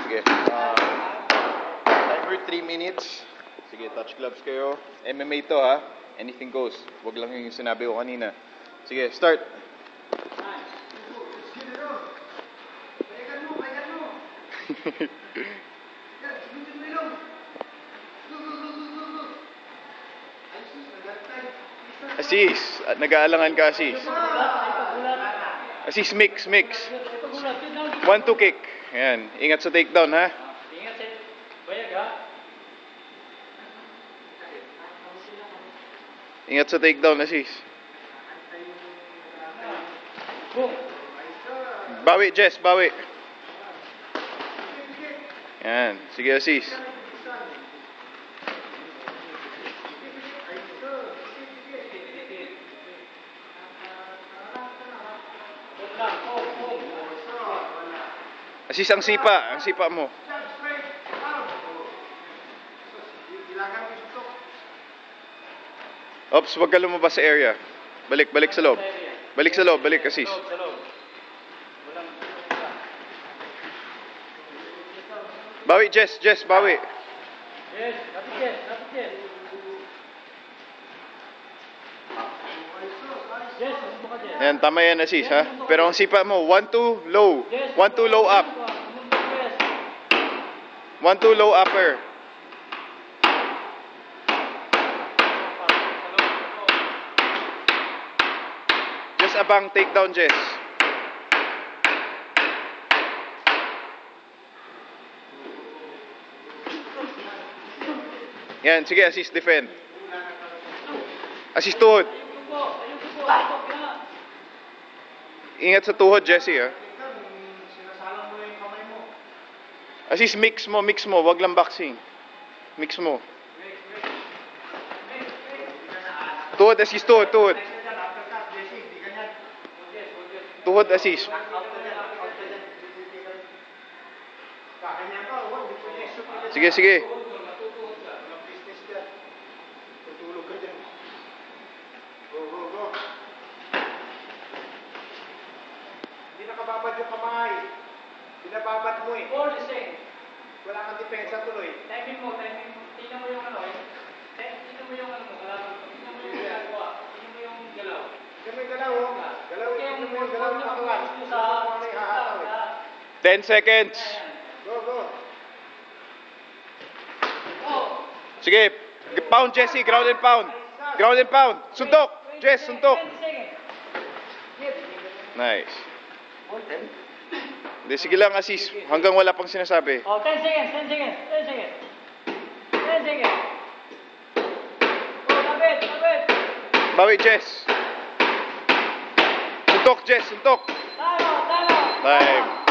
Sige. Timer 3 minutes. Sige, touch gloves kayo. MMA to ha. Anything goes. Huwag lang yung sinabi ko kanina. Sige, start. Asis, nag-aalangan ka, Asis. Asis, mix. 1-2 kick. Ayan, ingat sa takedown ha. Ingat sa bayag ha. Ingat sa takedown, Asis. Bawi, Jess, bawi. Ayan, sige, Asis. Asis, ang sipa mo. Ops, wag ka lumabas sa area. Balik sa loob. Balik, Asis. Bawi, Jess, bawi. Yes, lapit Jess. Yes, subukan ka Jess. Ayan, tama yan, Asis, ha? Pero ang sipa mo, 1-2 low. 1-2 low up. 1-2 low upper. Just abang takedown, Jess. Yan, sige, assist defend. Assist tuhod. Ingat sa tuhod, Jesse, ha? Assist mix mo, wag lang boxing. Mix mo. Tuhod, assist tuhod. Tuhod, assist. Sige. Hindi nakababad yung kamay. Binababad mo eh. All the same. Wala kang depensa tuloy. Timing mo. Tingnan mo yung ano eh. Tingnan mo yung ano mo. Tingnan mo yung ginagawa. Tingnan mo yung galaw. Tingnan mo yung galaw. Tingnan mo yung galaw ng katawan. Sa 10 seconds. Go. Sige, pound, Jesse, ground and pound. Suntok, Jess, suntok. 10 seconds. Nice. Hindi, sige lang, assist. Hanggang wala pang sinasabi. Oh, 10 seconds. 10 seconds. Oh, lapit. Bawi, Jess. Suntok, Jess, suntok. Talo. Time.